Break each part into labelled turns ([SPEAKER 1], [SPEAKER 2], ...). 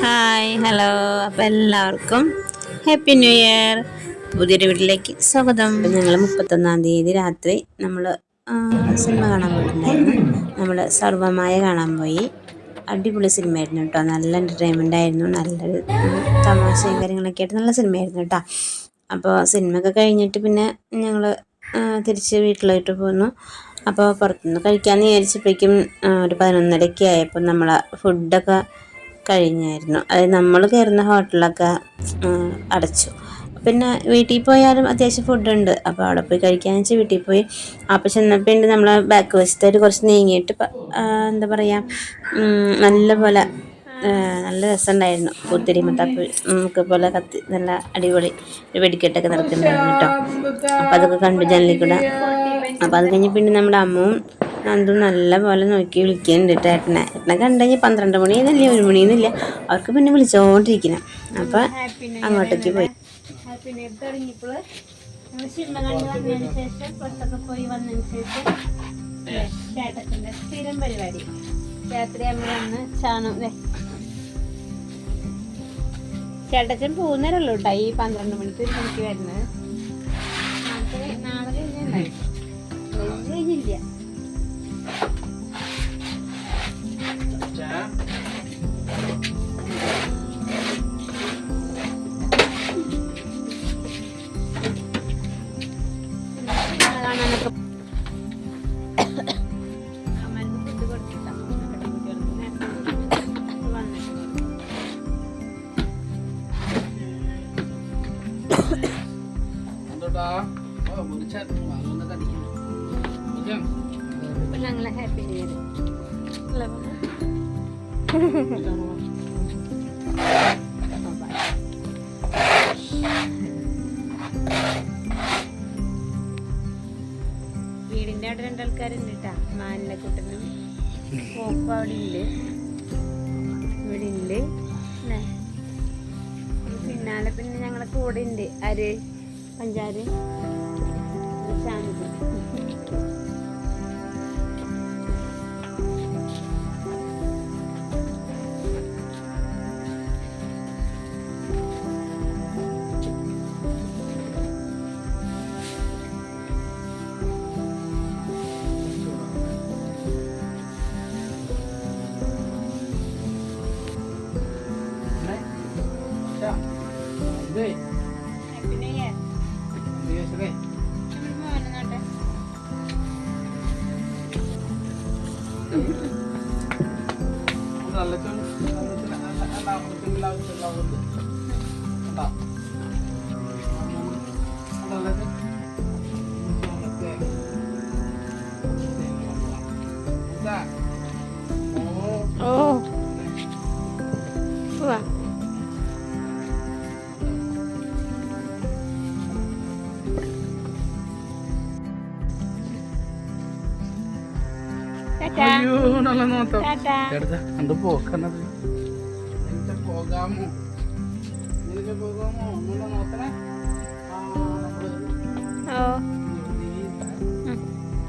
[SPEAKER 1] Hi hello, അപ്പോൾ എല്ലാവർക്കും happy new year. പുതിയൊരു വീട്ടിലേക്ക് സ്വാഗതം. ഞങ്ങൾ 31-ാം തീയതി രാത്രി നമ്മൾ സിനിമ കാണാൻ പോയിട്ടുണ്ടായിരുന്നു. നമ്മൾ സർവമായ കാണാൻ പോയി. അടിപൊളി സിനിമയായിരുന്നു കേട്ടോ. നല്ല എൻ്റർടൈൻമെൻ്റ് ആയിരുന്നു. നല്ലൊരു തമാശയും കാര്യങ്ങളൊക്കെ ആയിട്ട് നല്ല സിനിമയായിരുന്നു കേട്ടോ. അപ്പോൾ സിനിമയൊക്കെ കഴിഞ്ഞിട്ട് പിന്നെ ഞങ്ങൾ തിരിച്ച് വീട്ടിലോട്ട് പോന്നു. അപ്പോൾ പുറത്തുനിന്ന് കഴിക്കാമെന്ന് വിചാരിച്ചപ്പോഴേക്കും ഒരു 11:30 ആയപ്പോൾ നമ്മൾ ഫുഡൊക്കെ കഴിഞ്ഞായിരുന്നു. അതായത് നമ്മൾ കയറുന്ന ഹോട്ടലൊക്കെ അടച്ചു. പിന്നെ വീട്ടിൽ പോയാലും അത്യാവശ്യം ഫുഡുണ്ട്. അപ്പോൾ അവിടെ പോയി കഴിക്കാമെന്ന് വെച്ചാൽ വീട്ടിൽ പോയി. അപ്പോൾ ചെന്നപ്പോൾ ഉണ്ട് നമ്മളെ ബാക്ക് വശത്തായിട്ട് കുറച്ച് നീങ്ങിയിട്ട് എന്താ പറയുക, നല്ല രസമുണ്ടായിരുന്നു. പൂത്തിരി മത്താപ്പ് നമുക്ക് പോലെ കത്തി നല്ല അടിപൊളി ഒരു വെടിക്കെട്ടൊക്കെ നടക്കുന്നുണ്ടായിരുന്നു കേട്ടോ. അപ്പോൾ അതൊക്കെ കണ്ടു ജനലിൽ കൂടെ. അപ്പോൾ അത് കഴിഞ്ഞ് പിന്നെ നമ്മുടെ അമ്മവും നന്ദു നല്ല പോലെ നോക്കി വിളിക്കുന്നുണ്ട് കേട്ടോ ഏട്ടനെ കണ്ടു കഴിഞ്ഞാൽ 12 മണിയെന്നില്ല 1 മണിയെന്നില്ല, അവർക്ക് പിന്നെ വിളിച്ചുകൊണ്ടിരിക്കണം. അപ്പോൾ അങ്ങോട്ടേക്ക് പോയി. സ്ഥിരം പരിപാടി രാത്രി അമ്മ വന്ന് ചേട്ടച്ചൻ പോകുന്നേരല്ലോ കേട്ടോ ഈ 12 മണിക്ക് 1 മണിക്ക് വരുന്നത്. നാളെ കഴിഞ്ഞില്ല. കാണാനൊക്കെ ഞങ്ങളെ ഹാപ്പി ന്യൂ ഇയർ. വീടിൻ്റെ അവിടെ 2 ആൾക്കാരുണ്ട് കേട്ടാ. മാലിനക്കുട്ടനും പോപ്പ അവിടെ ഉണ്ട്, ഇവിടെ ഉണ്ട്. പിന്നാലെ പിന്നെ ഞങ്ങളെ കൂടെ ഉണ്ട് ആര് പഞ്ചാര് ഷാനിത്.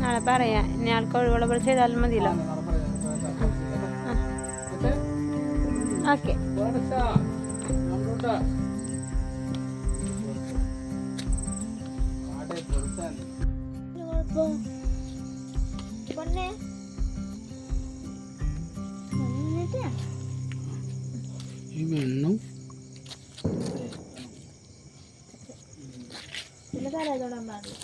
[SPEAKER 1] നാളെ പറയാ. ഇനി ആൾക്ക് ഒഴിവുള്ള ചെയ്താലും മതിയല്ലോ. ഓക്കെ.
[SPEAKER 2] ഈ വെള്ളം
[SPEAKER 3] പിന്നെ തലേ തൊടാൻ പാടില്ല.